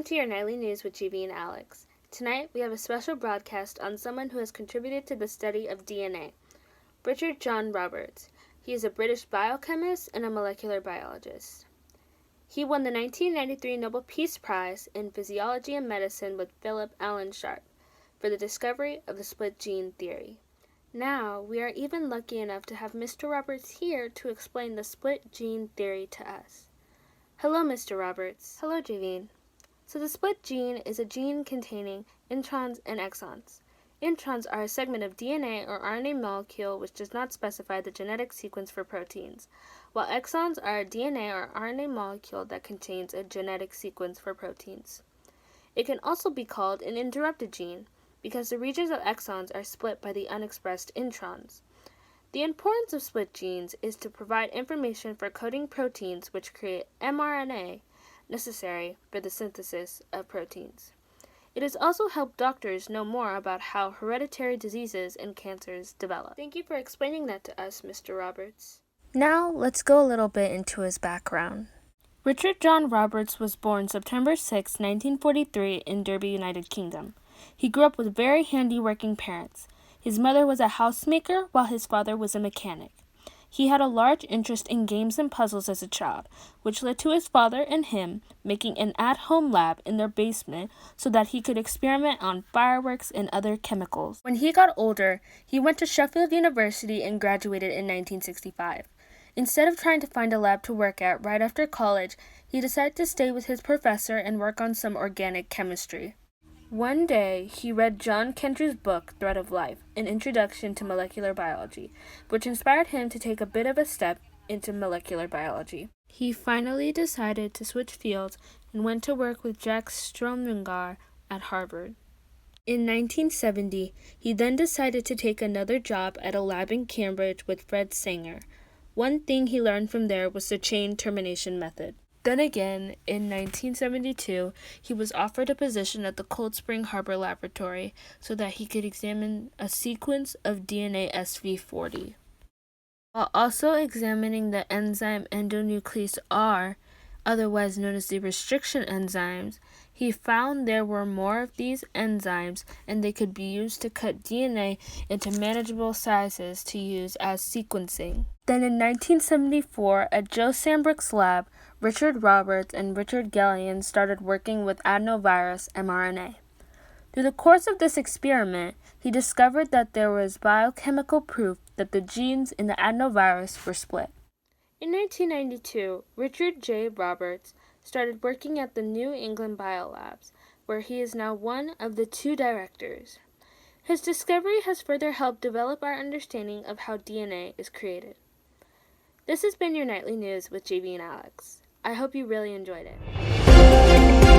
Welcome to your Nightly News with GB and Alex. Tonight, we have a special broadcast on someone who has contributed to the study of DNA, Richard John Roberts. He is a British biochemist and a molecular biologist. He won the 1993 Nobel Peace Prize in Physiology and Medicine with Philip Allen Sharp for the discovery of the split gene theory. Now, we are even lucky enough to have Mr. Roberts here to explain the split gene theory to us. Hello, Mr. Roberts. Hello, Javine. So the split gene is a gene containing introns and exons. Introns are a segment of DNA or RNA molecule which does not specify the genetic sequence for proteins, while exons are a DNA or RNA molecule that contains a genetic sequence for proteins. It can also be called an interrupted gene because the regions of exons are split by the unexpressed introns. The importance of split genes is to provide information for coding proteins which create mRNA necessary for the synthesis of proteins. It has also helped doctors know more about how hereditary diseases and cancers develop. Thank you for explaining that to us, Mr. Roberts. Now, let's go a little bit into his background. Richard John Roberts was born September 6, 1943 in Derby, United Kingdom. He grew up with very handy working parents. His mother was a housemaker while his father was a mechanic. He had a large interest in games and puzzles as a child, which led to his father and him making an at-home lab in their basement so that he could experiment on fireworks and other chemicals. When he got older, he went to Sheffield University and graduated in 1965. Instead of trying to find a lab to work at right after college, he decided to stay with his professor and work on some organic chemistry. One day, he read John Kendrew's book, Thread of Life, an introduction to molecular biology, which inspired him to take a bit of a step into molecular biology. He finally decided to switch fields and went to work with Jack Strominger at Harvard. In 1970, he then decided to take another job at a lab in Cambridge with Fred Sanger. One thing he learned from there was the chain termination method. Then again, in 1972, he was offered a position at the Cold Spring Harbor Laboratory so that he could examine a sequence of DNA SV40. While also examining the enzyme endonuclease R, otherwise known as the restriction enzymes, he found there were more of these enzymes and they could be used to cut DNA into manageable sizes to use as sequencing. Then in 1974, at Joe Sambrook's lab, Richard Roberts and Richard Gallian started working with adenovirus mRNA. Through the course of this experiment, he discovered that there was biochemical proof that the genes in the adenovirus were split. In 1992, Richard J. Roberts started working at the New England Biolabs, where he is now one of the 2 directors. His discovery has further helped develop our understanding of how DNA is created. This has been your Nightly News with JB and Alex. I hope you really enjoyed it.